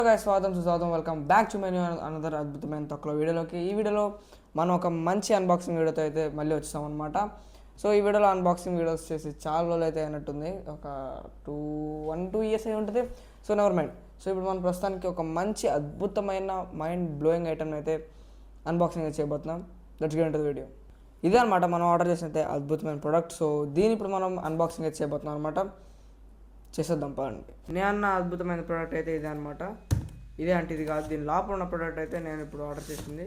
స్వాగతం welcome back to my another అద్భుతమైన తక్కువ వీడియోలోకి. ఈ వీడియోలో మనం ఒక మంచి అన్బాక్సింగ్ వీడియోతో అయితే మళ్ళీ వచ్చాం అనమాట. సో ఈ వీడియోలో అన్బాక్సింగ్ వీడియోస్ చేసి చాలా రోజులు అయితే అయినట్టుంది, ఒక 1-2 years అయి ఉంటుంది. So never mind. సో ఇప్పుడు మనం ప్రస్తుతానికి ఒక మంచి అద్భుతమైన మైండ్ బ్లోయింగ్ ఐటమ్ అయితే అన్బాక్సింగ్ అయితే చేయబోతున్నాం. Let's get into the video. ఇదే అనమాట మనం ఆర్డర్ చేసిన అయితే అద్భుతమైన ప్రోడక్ట్. సో దీని ఇప్పుడు మనం అన్బాక్సింగ్ అయితే చేయబోతున్నాం అనమాట. చేసేద్దాం పదండి. నేను అన్న అద్భుతమైన ప్రోడక్ట్ అయితే ఇదే అనమాట. ఇదే అంటే ఇది కాదు, దీని లోపల ఉన్న ప్రోడక్ట్ అయితే నేను ఇప్పుడు ఆర్డర్ చేసింది.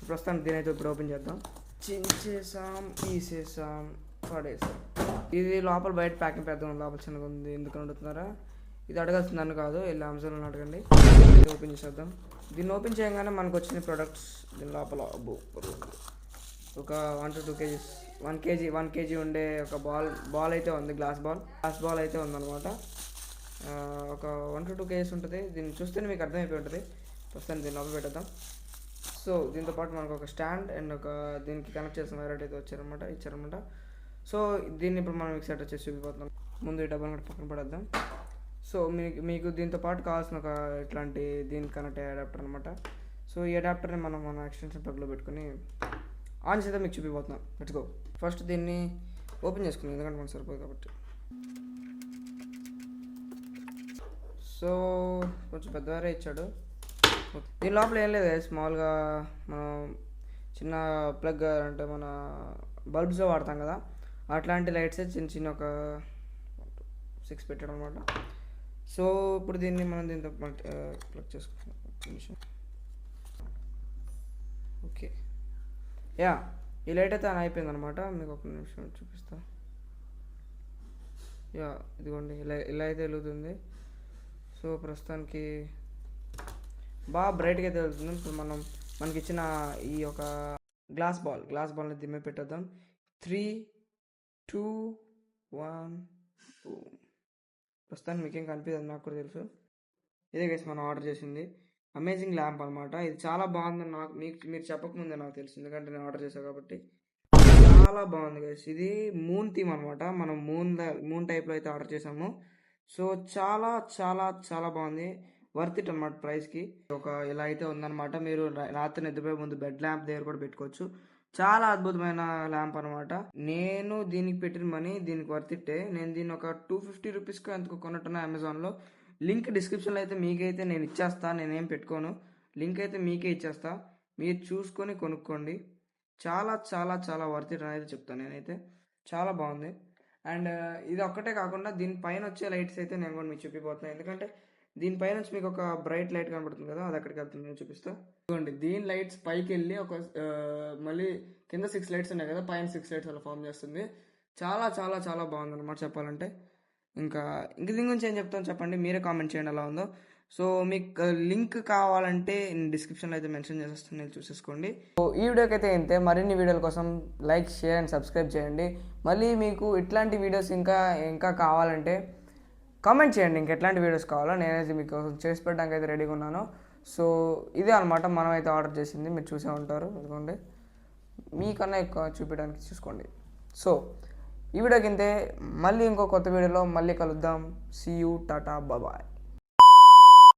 ప్రస్తుతానికి దీని అయితే ఇప్పుడు ఓపెన్ చేద్దాం. చించేసాం, తీసేసాం, పడేసాం. ఇది లోపల బయట ప్యాకింగ్ పెద్దగా ఉంది, లోపల చిన్నగా ఉంది. ఎందుకు అడుగుతున్నారా? ఇది అడగాల్సింది నన్ను కాదు, వెళ్ళి అమెజాన్లో అడగండి. ఓపెన్ చేసేద్దాం. దీన్ని ఓపెన్ చేయగానే మనకు వచ్చిన ప్రోడక్ట్స్ దీని లోపల ఒక 1 to 2 kgs 1 kg ఉండే ఒక బాల్ అయితే ఉంది. గ్లాస్ బాల్ అయితే ఉందన్నమాట. ఒక 1 to 2 kgs ఉంటుంది. దీన్ని చూస్తేనే మీకు అర్థమైపోయి ఉంటుంది. ప్రస్తుతం దీన్ని లోపల పెట్టేద్దాం. సో దీంతో పాటు మనకు ఒక స్టాండ్ అండ్ ఒక దీనికి కనెక్ట్ చేసిన వైర్ అయితే ఇచ్చారనమాట. సో దీన్ని ఇప్పుడు మనం మీకు సెట్ చేసి చూపిపోతున్నాం. ముందు ఈ డబ్బాని కూడా పక్కన పడేద్దాం. సో మీకు దీంతో పాటు కావాల్సిన ఒక ఇట్లాంటి దీనికి కనెక్ట్ అయ్యే అడాప్టర్ అనమాట. సో ఈ అడాప్టర్ని మనం మన ఎక్స్టెన్షన్ ప్లగ్లో పెట్టుకుని ఆన్ చేద్దాం, మీకు చూపిపోతున్నాం. Let's go. ఫస్ట్ దీన్ని ఓపెన్ చేసుకుందాం, ఎందుకంటే మనకు సరిపోదు కాబట్టి. సో కొంచెం పెద్దవారే ఇచ్చాడు. దీని లోపల ఏం లేదు, స్మాల్గా మనం చిన్న ప్లగ్ అంటే మన బల్బ్స్లో వాడతాం కదా, అట్లాంటి లైట్స్ చిన్న ఒక 6 పెట్టాడు అనమాట. సో ఇప్పుడు దీన్ని మనం దీంతో ప్లగ్ చేసుకుంటాం. ఓకే, ఈ లైట్ అయితే అయిపోయింది అనమాట. మీకు ఒక నిమిషం చూపిస్తా. ఇదిగోండి, ఇలా అయితే వెలుగుతుంది. సో ప్రస్తుతానికి బాగా బ్రైట్గా అయితే వెళ్తుంది. ఇప్పుడు మనకి ఇచ్చిన ఈ యొక్క గ్లాస్ బాల్ని దిమ్మె పెట్టేద్దాం. 3, 2, 1 ప్రస్తుతానికి మీకేం కనిపించదు, నాకు కూడా తెలుసు. ఇదే గైస్ మనం ఆర్డర్ చేసింది అమేజింగ్ ల్యాంప్ అనమాట. ఇది చాలా బాగుంది. మీరు చెప్పకముందే నాకు తెలుసు, ఎందుకంటే నేను ఆర్డర్ చేశాను కాబట్టి. చాలా బాగుంది గైస్. ఇది మూన్ థీమ్ అనమాట. మనం మూన్ టైప్లో అయితే ఆర్డర్ చేసాము. సో చాలా చాలా చాలా బాగుంది, వర్త్ ఇట్ అనమాట ప్రైస్కి. ఇలా అయితే ఉందన్నమాట. మీరు రాత్రి నిద్రపోయే ముందు బెడ్ ల్యాంప్ దగ్గర కూడా పెట్టుకోవచ్చు. చాలా అద్భుతమైన ల్యాంప్ అనమాట. నేను దీనికి పెట్టిన మనీ దీనికి వర్త్ ఇట్టే. నేను దీన్ని ఒక 250 రూపీస్కి ఎంతకు కొన్నట్టున్నా అమెజాన్లో. లింక్ డిస్క్రిప్షన్లో అయితే మీకైతే నేను ఇచ్చేస్తా. నేనేం పెట్టుకోను, లింక్ అయితే మీకే ఇచ్చేస్తా. మీరు చూసుకొని కొనుక్కోండి. చాలా చాలా చాలా వర్త్ ఇట్ అనేది చెప్తాను నేనైతే. చాలా బాగుంది. అండ్ ఇది ఒక్కటే కాకుండా దీనిపైన వచ్చే లైట్స్ అయితే నేను కూడా మీకు చూపిపోతున్నాను. ఎందుకంటే దీనిపైన నుంచి మీకు ఒక బ్రైట్ లైట్ కనబడుతుంది కదా, అది అక్కడికి వెళ్తుంది, నేను చూపిస్తా. ఇదిగోండి, దీని లైట్స్ పైకి వెళ్ళి మళ్ళీ కింద 6 లైట్స్ ఉన్నాయి కదా, పైన 6 లైట్స్ అలా ఫామ్ చేస్తుంది. చాలా చాలా చాలా బాగుంది అనమాట చెప్పాలంటే. ఇంకా దీని గురించి ఏం చెప్తాను చెప్పండి, మీరే కామెంట్ చేయండి ఎలా ఉందో. సో మీకు లింక్ కావాలంటే డిస్క్రిప్షన్లో అయితే మెన్షన్ చేసేస్తాను, నేను చూసేసుకోండి. సో ఈ వీడియోకి అయితే ఇంతే. మరిన్ని వీడియోల కోసం లైక్, షేర్ అండ్ సబ్స్క్రైబ్ చేయండి. మళ్ళీ మీకు ఇట్లాంటి వీడియోస్ ఇంకా కావాలంటే కామెంట్ చేయండి, ఎట్లాంటి వీడియోస్ కావాలో నేనైతే మీకు చేసి పెట్టడానికి అయితే రెడీగా ఉన్నాను. సో ఇదే అనమాట మనం అయితే ఆర్డర్ చేసింది. మీరు చూసే ఉంటారు, ఎందుకంటే మీకన్నా ఎక్కువ చూపించడానికి చూసుకోండి. సో ఈ వీడియోకి ఇంతే. మళ్ళీ ఇంకో కొత్త వీడియోలో మళ్ళీ కలుద్దాం. See you, tata, bye.